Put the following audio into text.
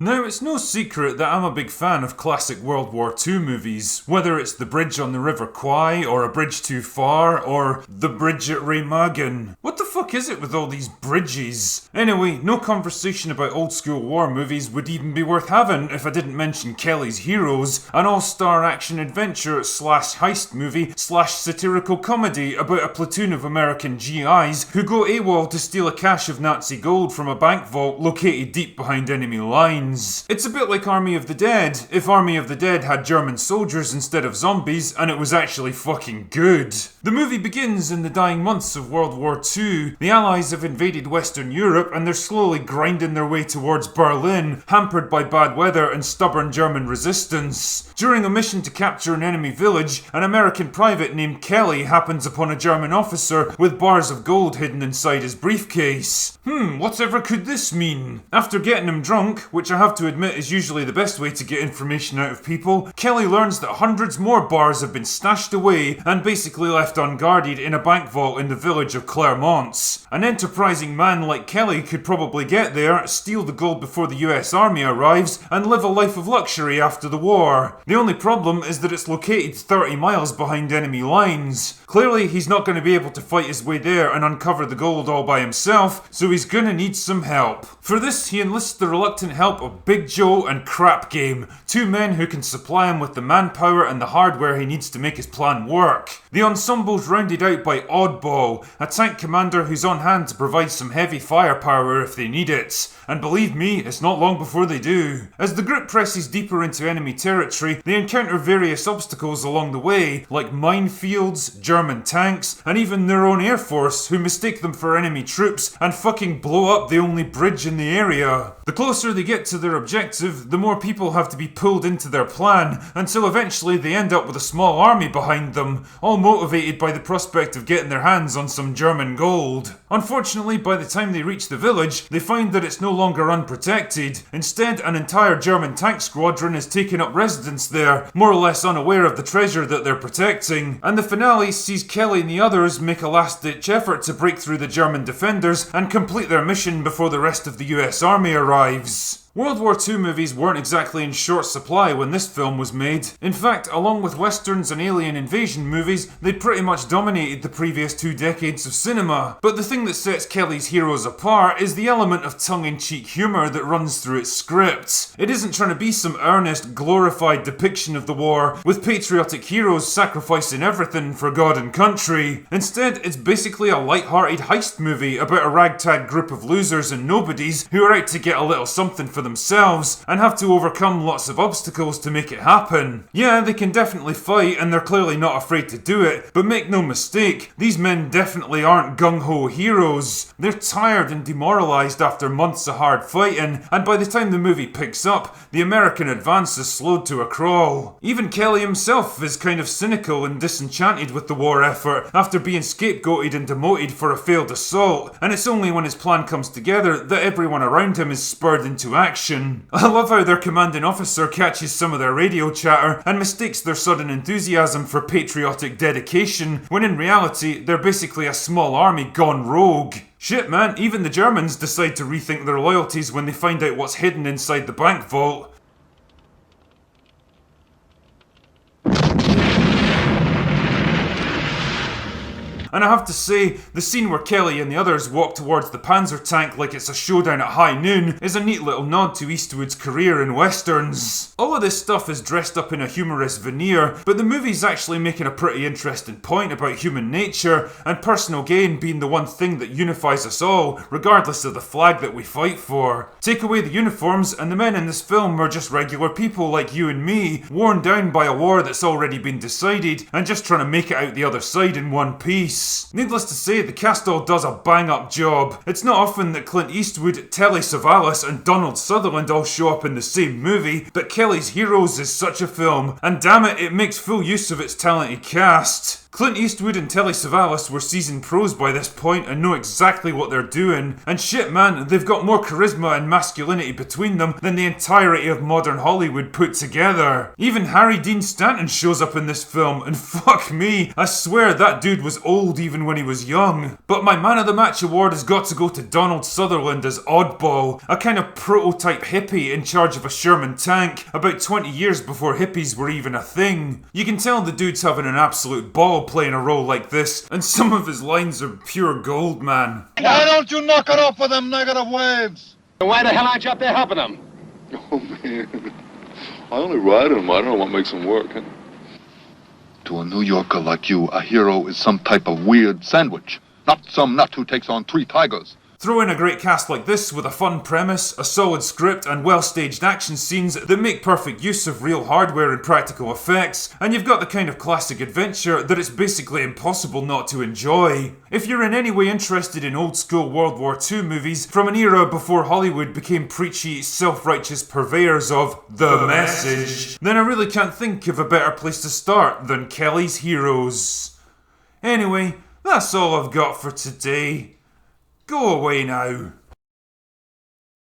Now, it's no secret that I'm a big fan of classic World War II movies, whether it's The Bridge on the River Kwai, or A Bridge Too Far, or The Bridge at Remagen. What the fuck is it with all these bridges? Anyway, no conversation about old school war movies would even be worth having if I didn't mention Kelly's Heroes, an all-star action-adventure slash heist movie slash satirical comedy about a platoon of American GIs who go AWOL to steal a cache of Nazi gold from a bank vault located deep behind enemy lines. It's a bit like Army of the Dead, if Army of the Dead had German soldiers instead of zombies, and it was actually fucking good. The movie begins in the dying months of World War II. The Allies have invaded Western Europe and they're slowly grinding their way towards Berlin, hampered by bad weather and stubborn German resistance. During a mission to capture an enemy village, an American private named Kelly happens upon a German officer with bars of gold hidden inside his briefcase. Whatever could this mean? After getting him drunk, which I have to admit is usually the best way to get information out of people, Kelly learns that hundreds more bars have been stashed away and basically left unguarded in a bank vault in the village of Clermont. An enterprising man like Kelly could probably get there, steal the gold before the US Army arrives, and live a life of luxury after the war. The only problem is that it's located 30 miles behind enemy lines. Clearly he's not going to be able to fight his way there and uncover the gold all by himself, so he's gonna need some help. For this, he enlists the reluctant help of Big Joe and Crap Game, two men who can supply him with the manpower and the hardware he needs to make his plan work. The ensemble's rounded out by Oddball, a tank commander who's on hand to provide some heavy firepower if they need it. And believe me, it's not long before they do. As the group presses deeper into enemy territory, they encounter various obstacles along the way, like minefields, German tanks, and even their own air force, who mistake them for enemy troops and fucking blow up the only bridge in the area. The closer they get to their objective, the more people have to be pulled into their plan, until eventually they end up with a small army behind them, all motivated by the prospect of getting their hands on some German gold. Unfortunately, by the time they reach the village, they find that it's no longer unprotected. Instead, an entire German tank squadron is taking up residence there, more or less unaware of the treasure that they're protecting. And the finale sees Kelly and the others make a last-ditch effort to break through the German defenders and complete their mission before the rest of the US Army arrives. World War II movies weren't exactly in short supply when this film was made. In fact, along with westerns and alien invasion movies, they'd pretty much dominated the previous 2 decades of cinema. But the thing that sets Kelly's Heroes apart is the element of tongue-in-cheek humour that runs through its script. It isn't trying to be some earnest, glorified depiction of the war, with patriotic heroes sacrificing everything for God and country. Instead, it's basically a light-hearted heist movie about a ragtag group of losers and nobodies who are out to get a little something for themselves and have to overcome lots of obstacles to make it happen. Yeah, they can definitely fight and they're clearly not afraid to do it, but make no mistake, these men definitely aren't gung-ho heroes. They're tired and demoralised after months of hard fighting, and by the time the movie picks up, the American advance is slowed to a crawl. Even Kelly himself is kind of cynical and disenchanted with the war effort after being scapegoated and demoted for a failed assault, and it's only when his plan comes together that everyone around him is spurred into action. I love how their commanding officer catches some of their radio chatter and mistakes their sudden enthusiasm for patriotic dedication, when in reality they're basically a small army gone rogue. Shit man, even the Germans decide to rethink their loyalties when they find out what's hidden inside the bank vault. And I have to say, the scene where Kelly and the others walk towards the Panzer tank like it's a showdown at high noon is a neat little nod to Eastwood's career in westerns. All of this stuff is dressed up in a humorous veneer, but the movie's actually making a pretty interesting point about human nature and personal gain being the one thing that unifies us all, regardless of the flag that we fight for. Take away the uniforms and the men in this film are just regular people like you and me, worn down by a war that's already been decided and just trying to make it out the other side in one piece. Needless to say, the cast all does a bang-up job. It's not often that Clint Eastwood, Telly, Savalas and Donald Sutherland all show up in the same movie, but Kelly's Heroes is such a film, and damn it, it makes full use of its talented cast. Clint Eastwood and Telly Savalas were seasoned pros by this point and know exactly what they're doing. And shit man, they've got more charisma and masculinity between them than the entirety of modern Hollywood put together. Even Harry Dean Stanton shows up in this film, and fuck me, I swear that dude was old even when he was young. But my Man of the Match award has got to go to Donald Sutherland as Oddball, a kind of prototype hippie in charge of a Sherman tank about 20 years before hippies were even a thing. You can tell the dude's having an absolute ball playing a role like this, and some of his lines are pure gold, man. Why don't you knock it off with them negative waves? Why the hell aren't you up there helping them? Oh, man. I only ride them. I don't know what makes them work. Huh? To a New Yorker like you, a hero is some type of weird sandwich. Not some nut who takes on 3 tigers. Throw in a great cast like this with a fun premise, a solid script, and well-staged action scenes that make perfect use of real hardware and practical effects, and you've got the kind of classic adventure that it's basically impossible not to enjoy. If you're in any way interested in old-school World War II movies from an era before Hollywood became preachy, self-righteous purveyors of the message, then I really can't think of a better place to start than Kelly's Heroes. Anyway, that's all I've got for today. Go away now.